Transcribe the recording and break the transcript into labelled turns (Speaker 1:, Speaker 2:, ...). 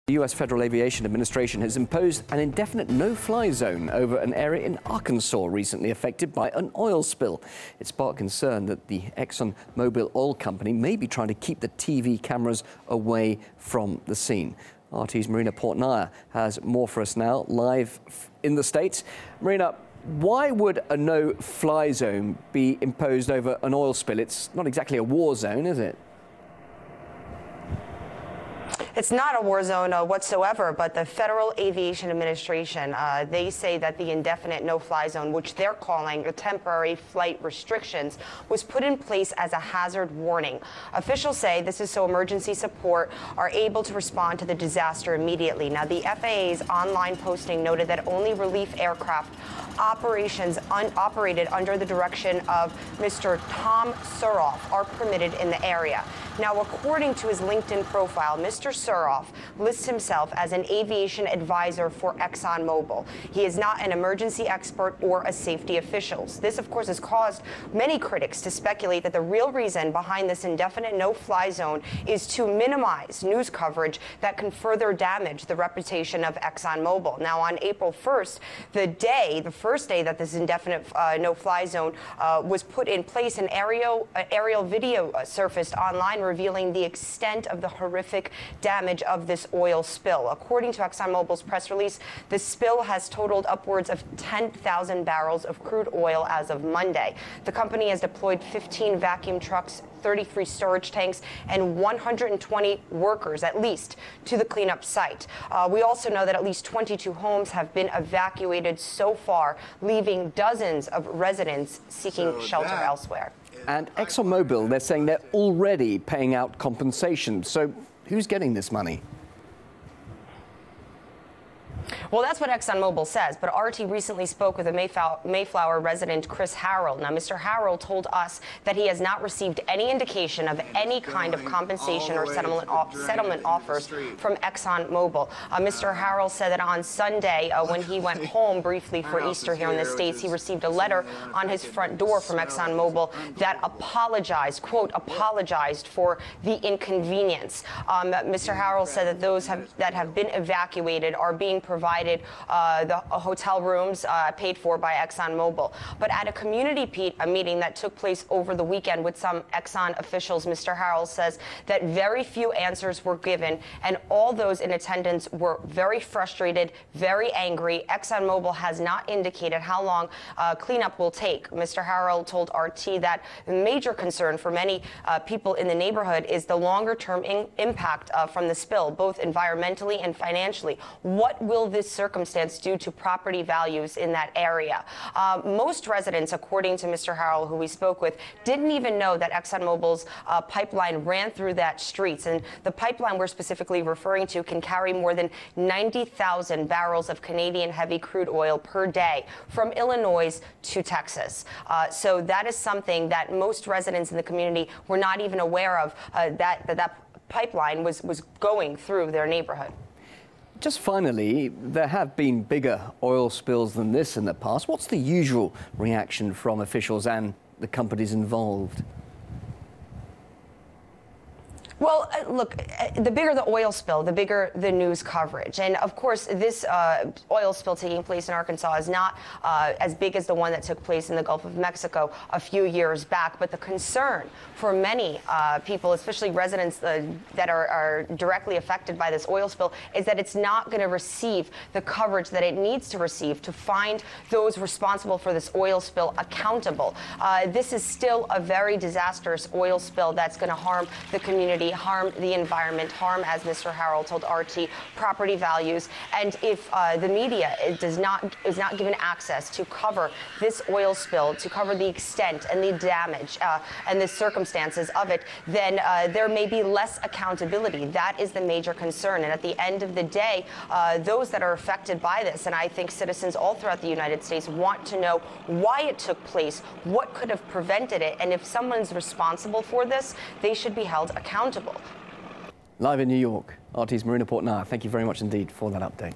Speaker 1: The U.S. Federal Aviation Administration has imposed an indefinite no-fly zone over an area in Arkansas recently affected by an oil spill. It sparked concern that the ExxonMobil oil company may be trying to keep the TV cameras away from the scene. RT's Marina Portnaya has more for us now, live in the States. Marina, why would a no-fly zone be imposed over an oil spill? It's not exactly a war zone, is it?
Speaker 2: It's not a war zone whatsoever, but the Federal Aviation Administration, they say that the indefinite no-fly zone, which they're calling a temporary flight restrictions, was put in place as a hazard warning. Officials say this is so emergency support are able to respond to the disaster immediately. Now, the FAA's online posting noted that only relief aircraft operated under the direction of Mr. Tom Suroff are permitted in the area. Now, according to his LinkedIn profile, Mr. Suroff lists himself as an aviation advisor for ExxonMobil. He is not an emergency expert or a safety official. This, of course, has caused many critics to speculate that the real reason behind this indefinite no-fly zone is to minimize news coverage that can further damage the reputation of ExxonMobil. Now, on April 1st, the first day that this indefinite no-fly zone was put in place, an aerial video surfaced online revealing the extent of the horrific damage of this oil spill. According to ExxonMobil's press release, the spill has totaled upwards of 10,000 barrels of crude oil as of Monday. The company has deployed 15 vacuum trucks, 33 storage tanks, and 120 workers, at least, to the cleanup site. We also know that at least 22 homes have been evacuated so far, leaving dozens of residents seeking shelter elsewhere.
Speaker 1: And ExxonMobil, they're saying they're already paying out compensation. So who's getting this money?
Speaker 2: Well, that's what ExxonMobil says, but RT recently spoke with a Mayflower resident, Chris Harrell. Now, Mr. Harrell told us that he has not received any indication of any kind of compensation or settlement offers from ExxonMobil. Mr. Harrell said that on Sunday, when he went home briefly for Easter here in the States, he received a letter on his front door from ExxonMobil that apologized, quote, apologized for the inconvenience. Mr. Harrell said that those that have been evacuated are being provided the hotel rooms paid for by ExxonMobil. But at a community meeting that took place over the weekend with some Exxon officials, Mr. Harrell says that very few answers were given, and all those in attendance were very frustrated, very angry. ExxonMobil has not indicated how long cleanup will take. Mr. Harrell told RT that the major concern for many people in the neighborhood is the longer-term impact from the spill, both environmentally and financially. What will this circumstance do to property values in that area? Most residents, according to Mr. Harrell, who we spoke with, didn't even know that ExxonMobil's pipeline ran through that streets. And the pipeline we're specifically referring to can carry more than 90,000 barrels of Canadian heavy crude oil per day from Illinois to Texas. So that is something that most residents in the community were not even aware of, that pipeline was going through their neighborhood.
Speaker 1: Just finally, there have been bigger oil spills than this in the past. What's the usual reaction from officials and the companies involved?
Speaker 2: Well, look, the bigger the oil spill, the bigger the news coverage. And of course, this oil spill taking place in Arkansas is not as big as the one that took place in the Gulf of Mexico a few years back. But the concern for many people, especially residents that are directly affected by this oil spill, is that it's not going to receive the coverage that it needs to receive to find those responsible for this oil spill accountable. This is still a very disastrous oil spill that's going to harm the community, harm the environment, harm, as Mr. Harrell told RT, property values. And if the media is not given access to cover this oil spill, to cover the extent and the damage and the circumstances of it, then there may be less accountability. That is the major concern. And at the end of the day, those that are affected by this, and I think citizens all throughout the United States, want to know why it took place, what could have prevented it, and if someone's responsible for this, they should be held accountable.
Speaker 1: Live in New York, RT's Marina Portnaya, thank you very much indeed for that update.